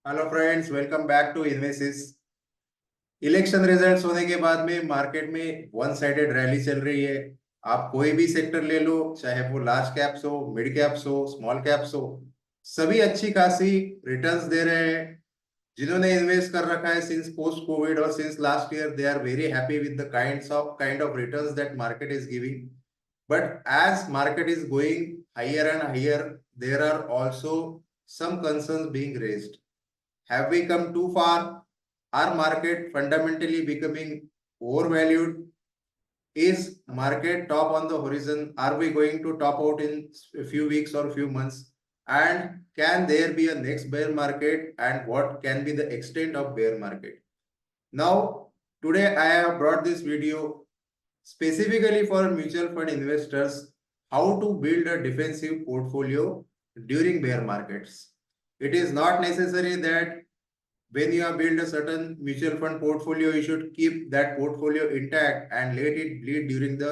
Hello friends, welcome back to Invesis. Election results होने के बाद में मार्केट में वन साइडेड रैली चल रही है। आप कोई भी सेक्टर ले लो, चाहे वो लार्ज कैप्स हो, मिड कैप्स हो, स्मॉल कैप्स हो, सभी अच्छी खासी रिटर्न्स दे रहे हैं। जिन्होंने इन्वेस्ट कर रखा है सिंस पोस्ट कोविड और since last year, they are very happy with the kind of returns that market is giving. But as market is going higher and higher, there are also some concerns being raised. Have we come too far? Are market fundamentally becoming overvalued? Is market top on the horizon? Are we going to top out in a few weeks or few months? And can there be a next bear market? And what can be the extent of bear market? Now, today I have brought this video specifically for mutual fund investors, how to build a defensive portfolio during bear markets. It is not necessary that when you have built a certain mutual fund portfolio, you should keep that portfolio intact and let it bleed during the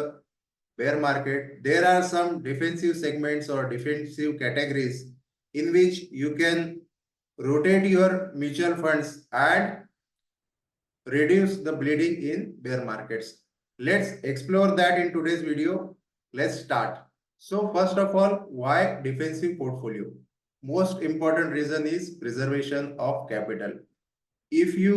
bear market. There are some defensive segments or defensive categories in which you can rotate your mutual funds and reduce the bleeding in bear markets. Let's explore that in today's video. Let's start. So first of all, why defensive portfolio? Most important reason is preservation of capital. If you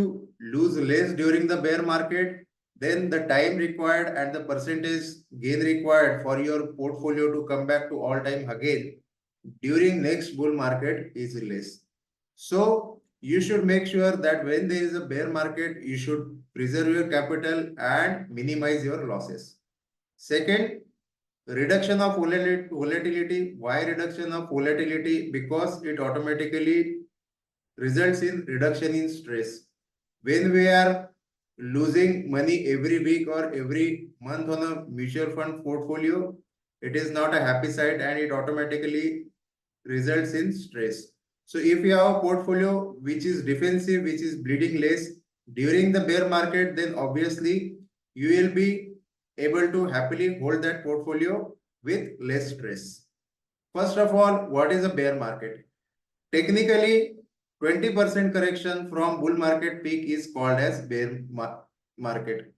lose less during the bear market, then the time required and the percentage gain required for your portfolio to come back to all time again during next bull market is less. So you should make sure that when there is a bear market, you should preserve your capital and minimize your losses. Second, reduction of volatility. Why reduction of volatility? Because it automatically results in reduction in stress. When we are losing money every week or every month on a mutual fund portfolio, it is not a happy sight and it automatically results in stress. So if you have a portfolio which is defensive, which is bleeding less during the bear market, then obviously you will be able to happily hold that portfolio with less stress. First of all, what is a bear market? Technically, 20% correction from bull market peak is called as market.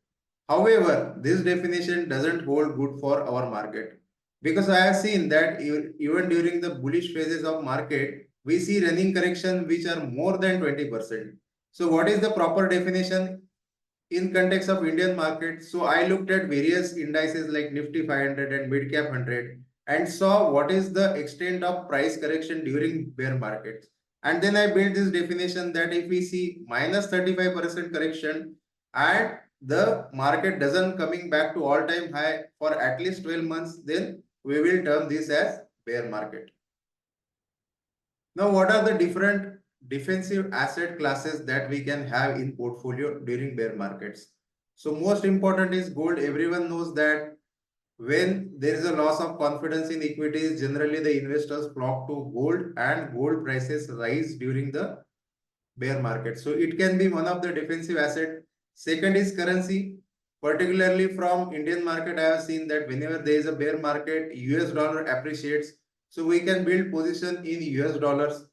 However, this definition doesn't hold good for our market because I have seen that even during the bullish phases of market, we see running correction which are more than 20%. So what is the proper definition in context of Indian market? So I looked at various indices like Nifty 500 and Midcap 100 and saw what is the extent of price correction during bear markets. And then I built this definition that if we see minus 35% correction and the market doesn't coming back to all-time high for at least 12 months, then we will term this as bear market. Now, what are the different defensive asset classes that we can have in portfolio during bear markets? So most important is gold. Everyone knows that when there is a loss of confidence in equities, generally the investors flock to gold and gold prices rise during the bear market. So it can be one of the defensive asset. Second is currency. Particularly from Indian market, I have seen that whenever there is a bear market, US dollar appreciates. So we can build position in US dollars.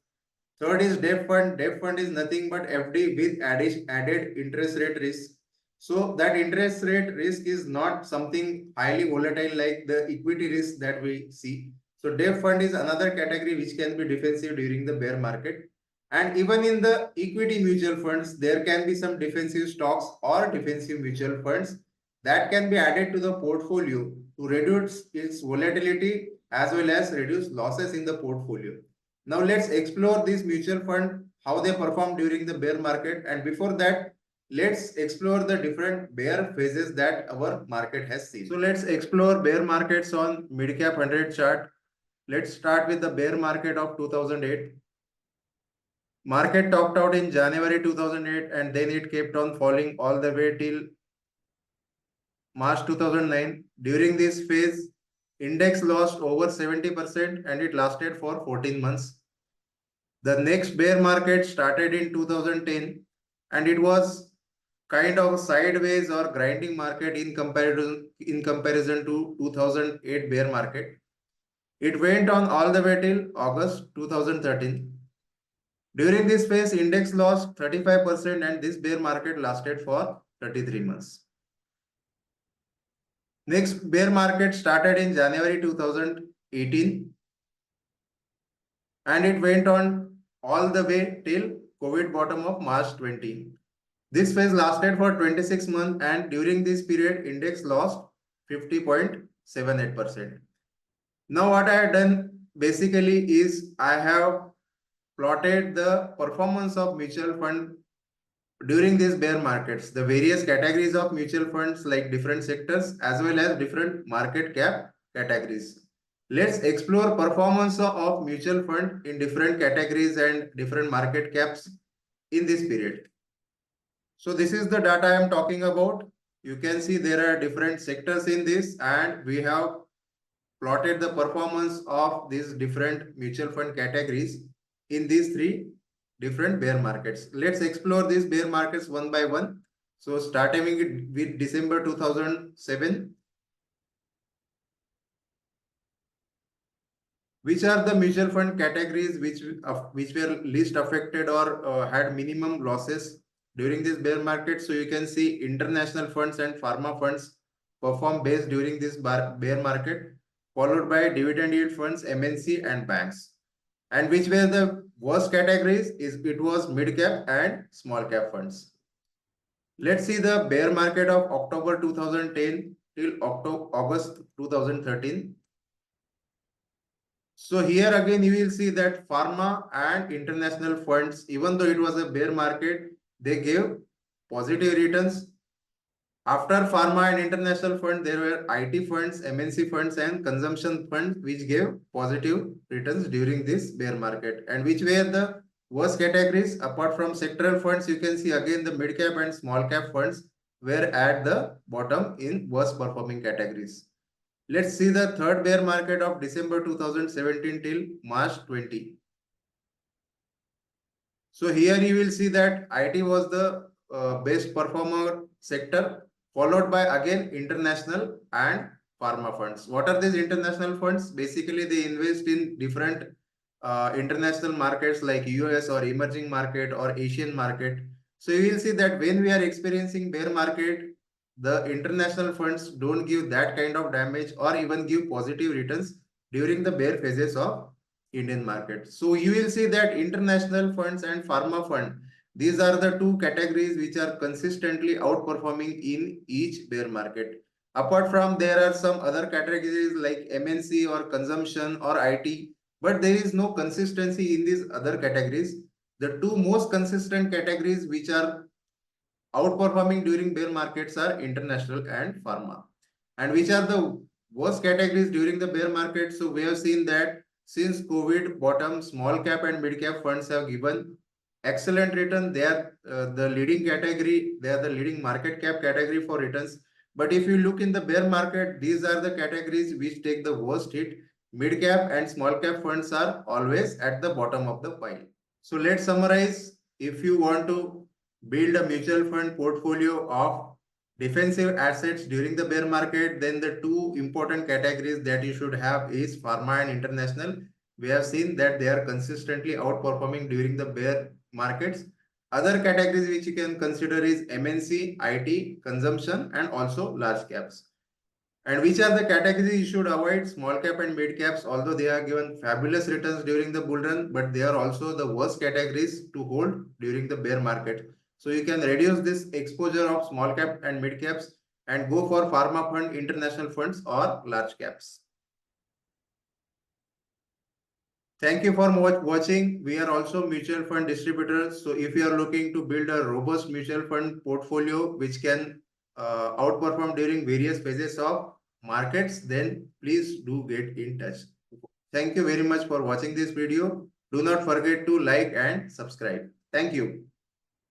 Third is debt fund. Debt fund is nothing but FD with added interest rate risk. So that interest rate risk is not something highly volatile like the equity risk that we see. So debt fund is another category which can be defensive during the bear market. And even in the equity mutual funds, there can be some defensive stocks or defensive mutual funds that can be added to the portfolio to reduce its volatility as well as reduce losses in the portfolio. Now let's explore this mutual fund, how they perform during the bear market. And before that, let's explore the different bear phases that our market has seen. So let's explore bear markets on Midcap 100 chart. Let's start with the bear market of 2008. Market topped out in January 2008 and then it kept on falling all the way till March 2009. During this phase, index lost over 70% and it lasted for 14 months. The next bear market started in 2010 and it was kind of sideways or grinding market in comparison to 2008 bear market. It went on all the way till August 2013. During this phase, index lost 35% and this bear market lasted for 33 months. Next bear market started in January 2018 and it went on all the way till COVID bottom of March 20. This phase lasted for 26 months and during this period, index lost 50.78%. Now what I have done basically is I have plotted the performance of mutual fund during these bear markets, the various categories of mutual funds like different sectors as well as different market cap categories. Let's explore performance of mutual fund in different categories and different market caps in this period. So this is the data I am talking about. You can see there are different sectors in this and we have plotted the performance of these different mutual fund categories in these three different bear markets. Let's explore these bear markets one by one. So starting with December 2007. Which are the mutual fund categories which were least affected or had minimum losses during this bear market? So you can see international funds and pharma funds perform best during this bear market, followed by dividend yield funds, MNC and banks. And which were the worst categories? It was mid cap and small cap funds. Let's see the bear market of October 2010 till August 2013. So here again, you will see that pharma and international funds, even though it was a bear market, they gave positive returns. After pharma and international fund, there were IT funds, MNC funds and consumption funds, which gave positive returns during this bear market. And which were the worst categories? Apart from sectoral funds, you can see again the mid cap and small cap funds were at the bottom in worst performing categories. Let's see the third bear market of December 2017 till March 20. So here you will see that IT was the best performer sector, followed by again international and pharma funds. What are these international funds? Basically, they invest in different international markets like US or emerging market or Asian market. So you will see that when we are experiencing bear market, the international funds don't give that kind of damage or even give positive returns during the bear phases of Indian market. So you will see that international funds and pharma fund, these are the two categories which are consistently outperforming in each bear market. Apart from there are some other categories like MNC or consumption or IT, but there is no consistency in these other categories. The two most consistent categories which are outperforming during bear markets are international and pharma. And which are the worst categories during the bear market? So we have seen that since COVID bottom, small cap and mid cap funds have given excellent return. They are the leading category. They are the leading market cap category for returns. But if you look in the bear market, these are the categories which take the worst hit. Mid cap and small cap funds are always at the bottom of the pile. So let's summarize. If you want to build a mutual fund portfolio of defensive assets during the bear market, then the two important categories that you should have is pharma and international. We have seen that they are consistently outperforming during the bear markets. Other categories which you can consider is MNC, IT, consumption, and also large caps. And which are the categories you should avoid? Small cap and mid caps, although they are given fabulous returns during the bull run, but they are also the worst categories to hold during the bear market. So you can reduce this exposure of small cap and mid caps and go for pharma fund, international funds or large caps. Thank you for watching. We are also mutual fund distributors. So if you are looking to build a robust mutual fund portfolio which can outperform during various phases of markets, then please do get in touch. Thank you very much for watching this video. Do not forget to like and subscribe. Thank you.